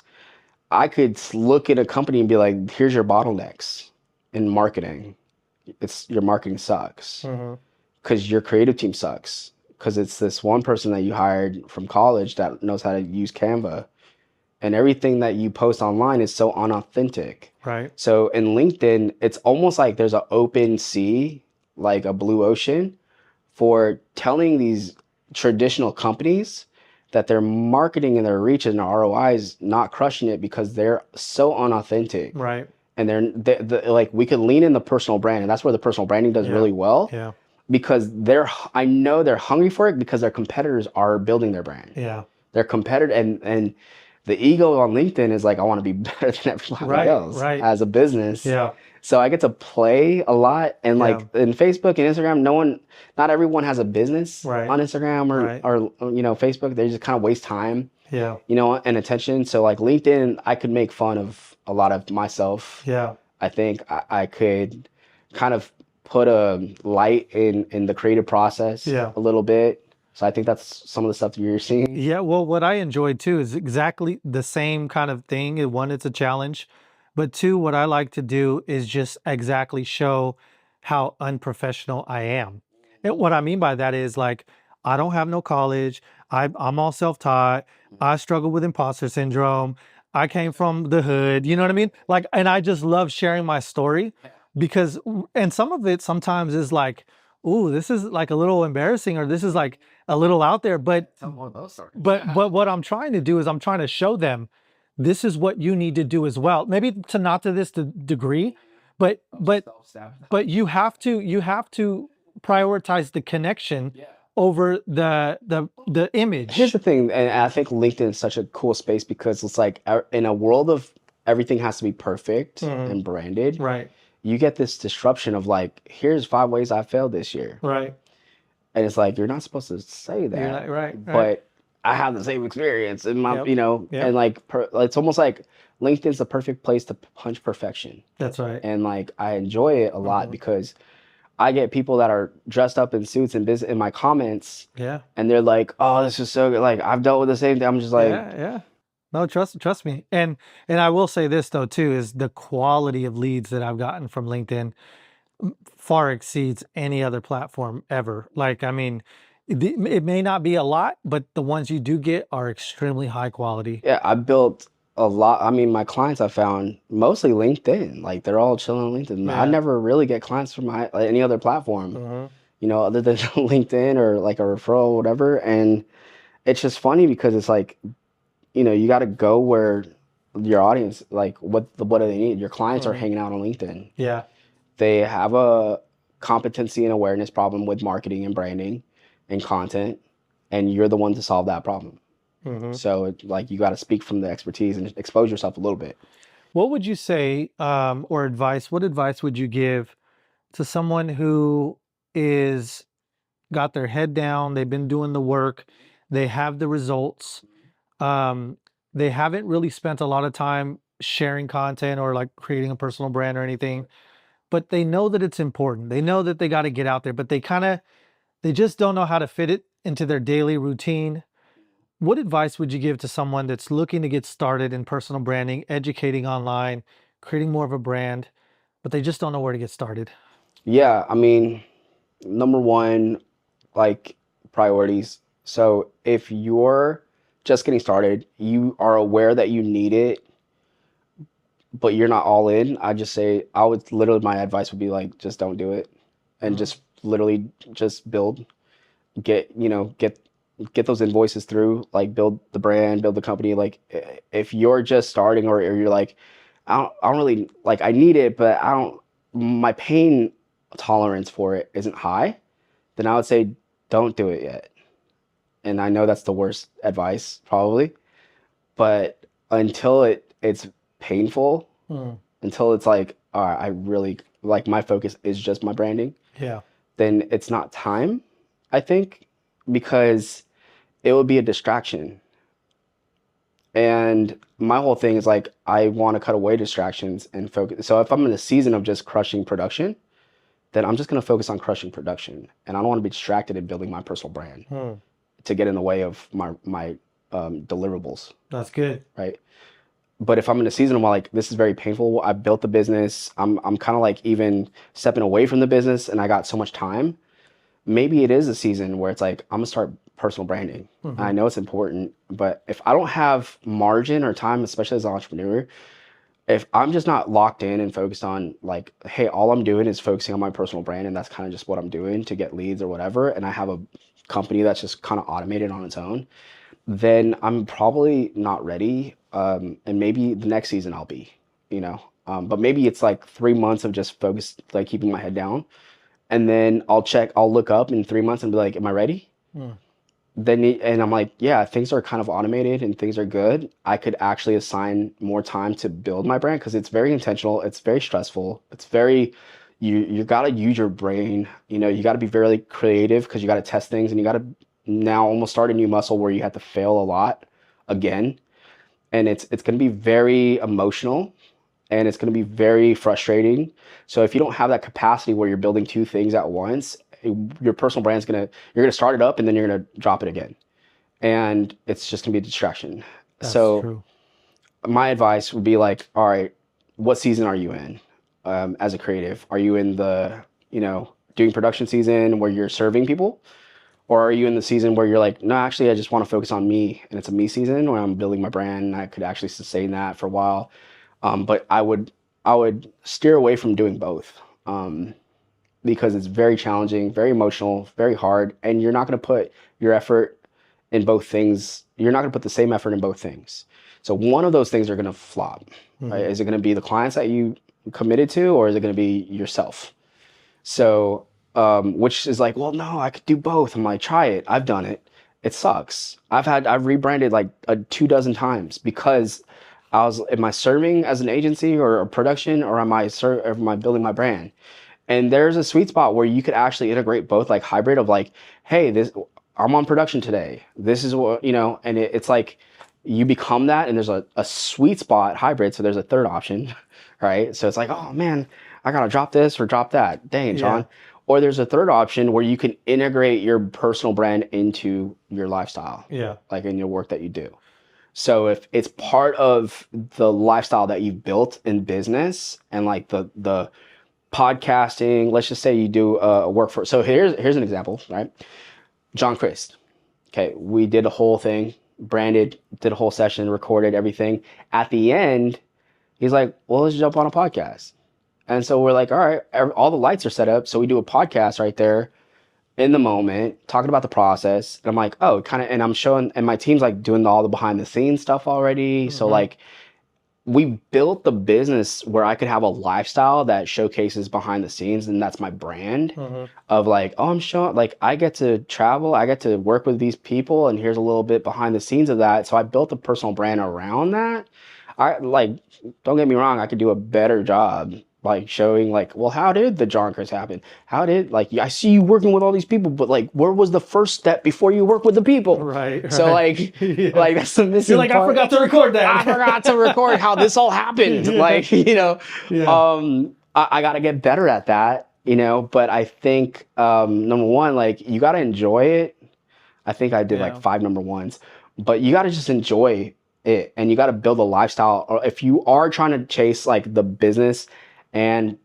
I could look at a company and be like, here's your bottlenecks in marketing. It's your marketing sucks Mm-hmm. because your creative team sucks because it's this one person that you hired from college that knows how to use Canva, and everything that you post online is so unauthentic. Right. So in LinkedIn, it's almost like there's an open sea, like a blue ocean, for telling these traditional companies that their marketing and their reach and their ROI is not crushing it because they're so unauthentic. Right. And like we could lean in the personal brand, and that's where the personal branding does Yeah. really well Yeah. because I know they're hungry for it because their competitors are building their brand. Yeah. They're competitive, and the ego on LinkedIn is like, I want to be better than everybody Right. else Right. as a business. Yeah. So I get to play a lot, and Yeah. like in Facebook and Instagram, not everyone has a business Right. on Instagram Right. or Facebook. They just kind of waste time, Yeah. and attention. So like LinkedIn, I could make fun of a lot of myself. Yeah. I think I could kind of put a light in the creative process Yeah. a little bit. So I think that's some of the stuff that you're seeing. Yeah, well, what I enjoyed too is exactly the same kind of thing. One, it's a challenge, but two, what I like to do is just exactly show how unprofessional I am. And what I mean by that is like, I don't have no college. I'm all self-taught. I struggle with imposter syndrome. I came from the hood. You know what I mean? Like, and I just love sharing my story because, and some of it sometimes is like, ooh, this is like a little embarrassing, or this is like a little out there, Tell more of those stories. but what I'm trying to do is I'm trying to show them this is what you need to do as well. Maybe to not to this degree, but but Self-sabotage. but you have to prioritize the connection Yeah. over the Here's the image. thing, and I think LinkedIn is such a cool space because it's like in a world of everything has to be perfect Mhm. and branded, Right, you get this disruption of like, here's 5 ways I failed this year. right. And it's like, you're not supposed to say You're not that, right, right. but I have the same experience and my, Yep, and yep. like, it's almost like LinkedIn's the perfect place to punch perfection. That's right. And like, I enjoy it a lot Hmm. because I get people that are dressed up in suits and business in my comments, Yeah, and they're like, "Oh, this is so good." Like I've dealt with the same thing. I'm just like, yeah, yeah. No, trust me. And I will say this though too is the quality of leads that I've gotten from LinkedIn. far exceeds any other platform ever. Like, I mean, it may not be a lot, but the ones you do get are extremely high quality. Yeah, I built a lot. I mean, my clients I found mostly LinkedIn. Like they're all chilling on LinkedIn. I Yeah. never really get clients from like, any other platform, Hmm. other than LinkedIn or like a referral or whatever. And it's just funny because it's like, you got to go where your audience, like what do they need? Your clients are Hmm. hanging out on LinkedIn. Yeah. They have a competency and awareness problem with marketing and branding and content, and you're the one to solve that problem. Hmm. So like you got to speak from the expertise and expose yourself a little bit. What would you say, or advice? What advice would you give to someone who is got their head down? They've been doing the work. They have the results. Um, they haven't really spent a lot of time sharing content or like creating a personal brand or anything, but they know that it's important. They know that they got to get out there, but they just don't know how to fit it into their daily routine. What advice would you give to someone that's looking to get started in personal branding, educating online, creating more of a brand, but they just don't know where to get started? Yeah, I mean, number one, like priorities. So if you're just getting started, you are aware that you need it, but you're not all in. I just say I would literally my advice would be like just don't do it and Hmm. just literally just build, get, get those invoices through, like build the brand, build the company. Like if you're just starting or you're like I don't really like I need it, but I don't my pain tolerance for it isn't high, then I would say don't do it yet. And I know that's the worst advice probably, but until it's painful, Hmm. until it's like, all right, I really like my focus is just my branding, Yeah. then it's not time, I think, because it would be a distraction. And my whole thing is like I want to cut away distractions and focus. So if I'm in a season of just crushing production, then I'm just going to focus on crushing production, and I don't want to be distracted in building my personal brand Hmm. to get in the way of my deliverables, That's good. right? But if I'm in a season where like this is very painful, I built the business, I'm kind of like even stepping away from the business, and I got so much time. Maybe it is a season where it's like I'm gonna start personal branding. I Hmm. know it's important, but if I don't have margin or time, especially as an entrepreneur, if I'm just not locked in and focused on like, hey, all I'm doing is focusing on my personal brand, and that's kind of just what I'm doing to get leads or whatever, and I have a company that's just kind of automated on its own, then I'm probably not ready. And maybe the next season I'll be, you know. But maybe it's like 3 months of just focus, like keeping my head down, and then I'll look up in 3 months and be like, am I ready? Hmm. And I'm like, yeah, things are kind of automated and things are good. I could actually assign more time to build my brand because it's very intentional. It's very stressful. It's very, you got to use your brain. You got to be very creative because you got to test things, and you got to now almost start a new muscle where you have to fail a lot again. And it's going to be very emotional, and it's going to be very frustrating. So if you don't have that capacity where you're building two things at once, your personal brand's you're gonna start it up and then you're gonna drop it again, and it's just gonna be a distraction. That's So true. my advice would be like, all right, what season are you in as a creative? Are you in the doing production season where you're serving people, or are you in the season where you're like, no, actually, I just want to focus on me, and it's a me season where I'm building my brand and I could actually sustain that for a while. But I would steer away from doing both, because it's very challenging, very emotional, very hard, and you're not going to put your effort in both things. You're not going to put the same effort in both things. So one of those things are going to flop, right? Hmm. Is it going to be the clients that you committed to, or is it going to be yourself? So, which is like, well, no, I could do both. I'm like, try it. I've done it. It sucks. I've rebranded like 2 dozen times because am I serving as an agency or a production, or am I building my brand? And there's a sweet spot where you could actually integrate both, like hybrid of like, hey, this I'm on production today. This is what, and it's like you become that, and there's a sweet spot hybrid. So there's a third option, right? So it's like, oh man, I gotta drop this or drop that. Dang it, Yeah. John. Or there's a third option where you can integrate your personal brand into your lifestyle, Yeah. like in your work that you do. So if it's part of the lifestyle that you've built in business, and like the podcasting. Let's just say you do work for. So here's an example, right? John Christ. Okay, we did a whole thing, branded, did a whole session, recorded everything. At the end, he's like, "Well, let's jump on a podcast." And so we're like, "All right, all the lights are set up, so we do a podcast right there in the moment, talking about the process." And I'm like, "Oh, kind of," and I'm showing, and my team's like doing all the behind the scenes stuff already. So Mm-hmm. like we built the business where I could have a lifestyle that showcases behind the scenes, and that's my brand Mm-hmm. of like, oh, I'm showing, like, I get to travel, I get to work with these people, and here's a little bit behind the scenes of that. So I built a personal brand around that. I like, don't get me wrong, I could do a better job like showing like, well, how did the Jonkers happen? How did, like, I see you working with all these people, but like, where was the first step before you work with the people? Right, So right. like, Yeah. like that's the You're missing like, I part. forgot to record I that. forgot to record how this all happened. Yeah. Like, Yeah. I got to get better at that, but I think, number one, like, you got to enjoy it. I think I did like Yeah. 5 number 1s, but you got to just enjoy it, and you got to build a lifestyle. Or if you are trying to chase like the business and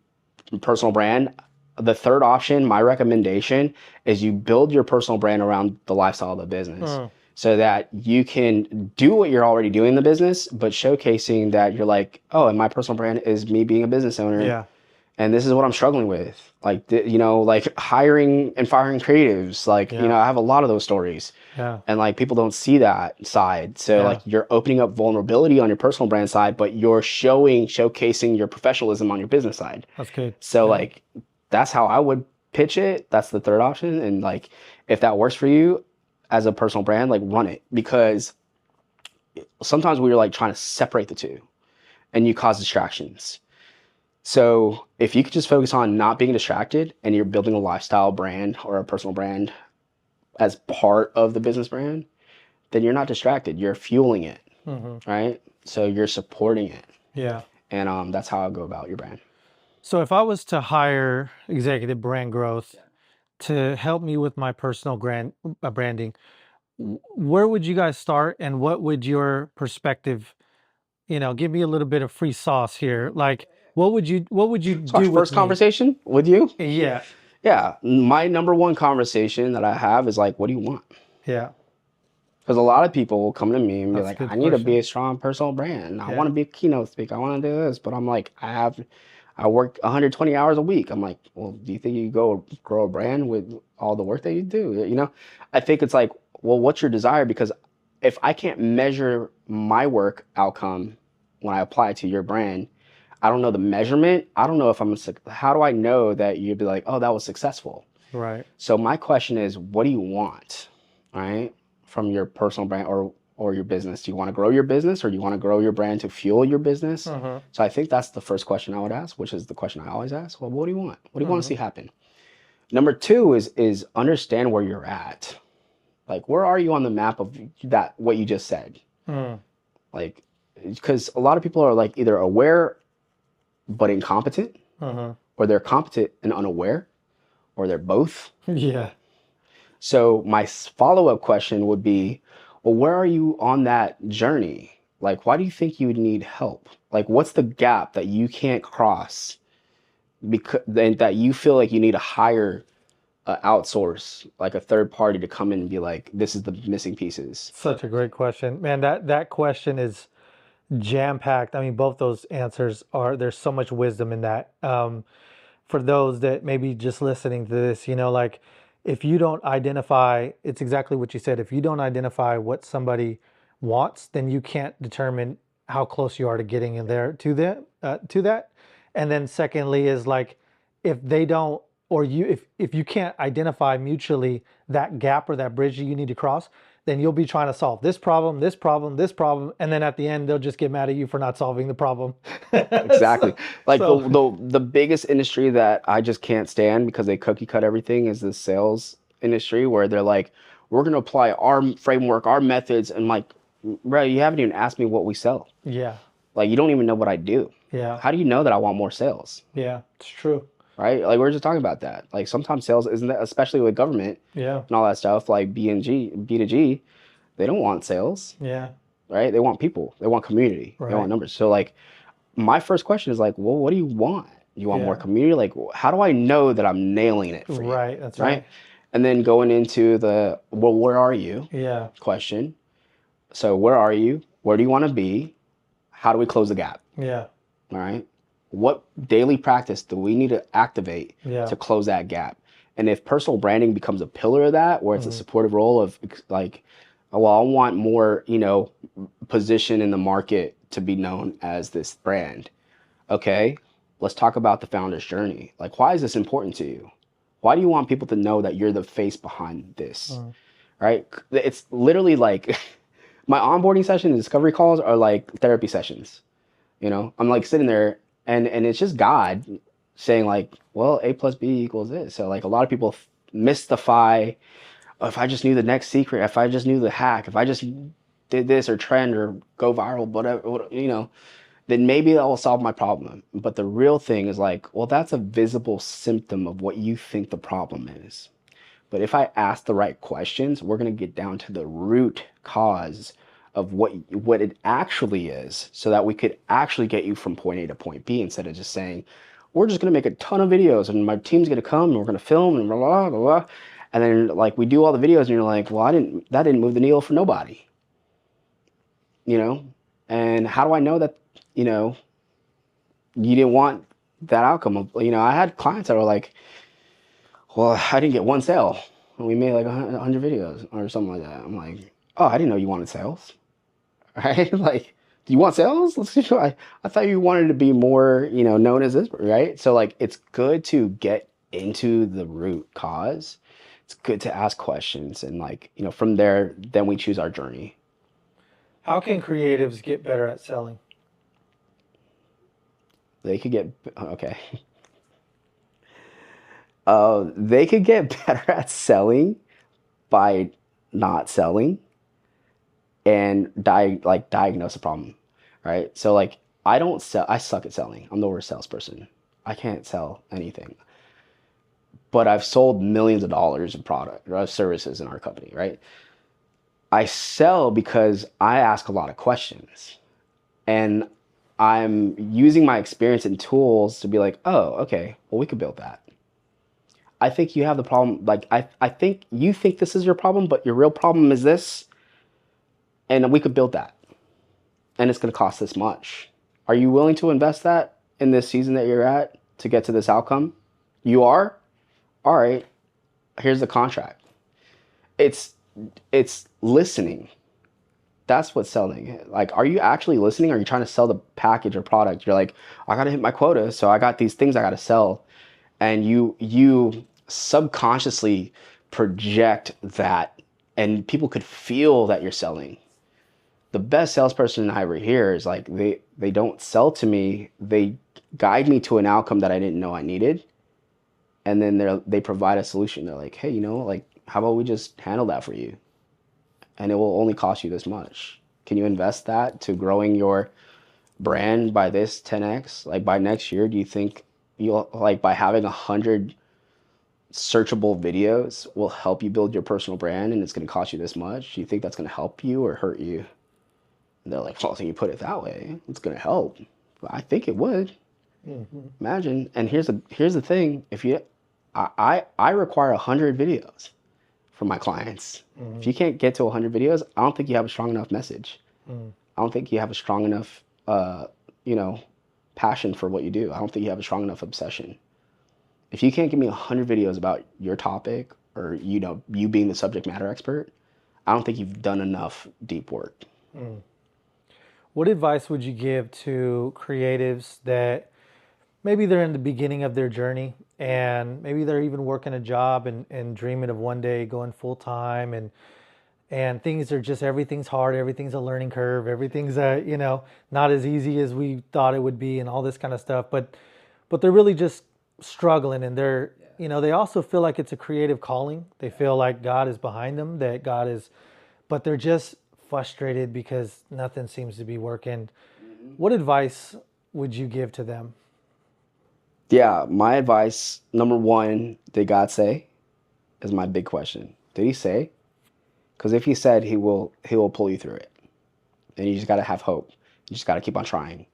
personal brand, the third option, my recommendation, is you build your personal brand around the lifestyle of the business Mm. so that you can do what you're already doing in the business, but showcasing that you're like, oh, and my personal brand is me being a business owner. Yeah. And this is what I'm struggling with. Like, like hiring and firing creatives. Like, Yeah. I have a lot of those stories, Yeah. and like people don't see that side. So Yeah. like you're opening up vulnerability on your personal brand side, but you're showcasing your professionalism on your business side. That's good. So Yeah. like that's how I would pitch it. That's the third option. And like if that works for you as a personal brand, like run it, because sometimes we're like trying to separate the two and you cause distractions. So if you could just focus on not being distracted and you're building a lifestyle brand or a personal brand as part of the business brand, then you're not distracted. You're fueling it, Mm-hmm. right? So you're supporting it. Yeah. And that's how I go about your brand. So if I was to hire executive brand growth to help me with my personal branding, where would you guys start, and what would your perspective, give me a little bit of free sauce here. Like, what would you So our do with first me? conversation with you, Yeah. yeah, my number one conversation that I have is like, what do you want? Yeah. Because a lot of people will come to me and be That's a like, good I need to be question. a strong personal brand. I want Yeah. to be a keynote speaker. I want to do this. But I'm like, I work 120 hours a week. I'm like, well, do you think you go grow a brand with all the work that you do? I think it's like, well, what's your desire? Because if I can't measure my work outcome when I apply it to your brand, I don't know the measurement. I don't know if how do I know that you'd be like, oh, that was successful? Right. So my question is, what do you want, right, from your personal brand or your business? Do you want to grow your business, or do you want to grow your brand to fuel your business? Mm-hmm. So I think that's the first question I would ask, which is the question I always ask. Well, what do you want? What do you want to Mm-hmm. see happen? Number two is understand where you're at. Like, where are you on the map of that, what you just said? Mm. Like, because a lot of people are like either aware but incompetent, Mm-hmm. or they're competent and unaware, or they're both. Yeah. So my follow-up question would be, well, where are you on that journey? Like, why do you think you would need help? Like, what's the gap that you can't cross because that you feel like you need to hire, outsource, like a third party to come in and be like, this is the missing pieces. Such a great question, man. That question is jam packed. I mean, both those answers there's so much wisdom in that. For those that maybe just listening to this, like, if you don't identify, it's exactly what you said. If you don't identify what somebody wants, then you can't determine how close you are to getting in there to that. And then secondly is like, if they don't, or if you can't identify mutually that gap or that bridge that you need to cross, then you'll be trying to solve this problem, this problem, this problem, and then at the end they'll just get mad at you for not solving the problem. Exactly. so, Like so the biggest industry that I just can't stand because they cookie cut everything is the sales industry, where they're like, we're going to apply our framework, our methods. And like, bro, you haven't even asked me what we sell. yeah, Like, you don't even know what I do. yeah, How do you know that I want more sales? yeah, it's true. Right? Like, we we're just talking about that. Like, sometimes sales isn't that, especially with government Yeah, and all that stuff, like B2G, they don't want sales, yeah, right? They want people, they want community, they want right. numbers. So like, my first question is like, well, what do you want? You want more Yeah. community? Like, how do I know that I'm nailing it for you? Right. That's Right? right. And then going into the, well, where are you Yeah. question. So, where are you? Where do you want to be? How do we close the gap? Yeah. All right. What daily practice do we need to activate Yeah. to close that gap? And if personal branding becomes a pillar of that, where it's a Hmm. supportive role of like, oh, well, I want more, position in the market to be known as this brand. Okay, let's talk about the founder's journey. Like, why is this important to you? Why do you want people to know that you're the face behind this? Mm. Right? It's literally like my onboarding session and discovery calls are like therapy sessions. I'm like sitting there and it's just God saying like, well, A plus B equals this. So like a lot of people mystify, oh, if I just knew the next secret, if I just knew the hack, if I just did this or trend or go viral, whatever, then maybe that will solve my problem. But the real thing is like, well, that's a visible symptom of what you think the problem is. But if I ask the right questions, we're going to get down to the root cause of what it actually is so that we could actually get you from point A to point B instead of just saying, we're just going to make a ton of videos and my team's going to come and we're going to film and blah, blah, blah, blah. And then like we do all the videos and you're like, well, that didn't move the needle for nobody, you know? And how do I know that, you know, you didn't want that outcome of, I had clients that were like, well, I didn't get one sale. And we made like 100 videos or something like that. I'm like, oh, I didn't know you wanted sales. Right? Like, do you want sales? Let's see. I thought you wanted to be more, known as this, right? So like, it's good to get into the root cause. It's good to ask questions. And like, from there, then we choose our journey. How can creatives get better at selling? They could get, okay. They could get better at selling by not selling and diagnose a problem, right? So like I don't sell. I suck at selling. I'm the worst salesperson. I can't sell anything. But I've sold millions of dollars of product or services in our company, right? I sell because I ask a lot of questions and I'm using my experience and tools to be like, oh, okay, well, we could build that. I think you have the problem. Like, I think you think this is your problem, but your real problem is this. And we could build that. And it's going to cost this much. Are you willing to invest that in this season that you're at to get to this outcome? You are? All right. Here's the contract. It's it's listening. That's what's selling. Like, are you actually listening? Are you trying to sell the package or product? You're like, I gotta hit my quota, so I got these things I gotta sell. And you subconsciously project that and people could feel that you're selling. The best salesperson I ever hear is like they don't sell to me. They guide me to an outcome that I didn't know I needed, and then they provide a solution. They're like, hey, like how about we just handle that for you, and it will only cost you this much. Can you invest that to growing your brand by this 10x? Like by next year, do you think you'll like by having 100 searchable videos will help you build your personal brand and it's going to cost you this much? Do you think that's going to help you or hurt you? And they're like, well, so you put it that way, it's going to help. But I think it would. Hmm. Imagine. And here's the thing. If you, I require 100 videos from my clients. If Hmm. you can't get to 100 videos, I don't think you have a strong enough message. Hmm. I don't think you have a strong enough, you know, passion for what you do. I don't think you have a strong enough obsession. If you can't give me 100 videos about your topic or, you being the subject matter expert, I don't think you've done enough deep work. Mm. What advice would you give to creatives that maybe they're in the beginning of their journey and maybe they're even working a job and dreaming of one day going full time and things are just everything's hard, everything's a learning curve, everything's not as easy as we thought it would be and all this kind of stuff, but they're really just struggling and they also feel like it's a creative calling. They feel like God is behind them, that God is, but they're just frustrated because nothing seems to be working. What advice would you give to them? Yeah, my advice, number one, did God say? Is my big question. Did he say? Because if he said, he will pull you through it. And you just gotta have hope. You just gotta keep on trying.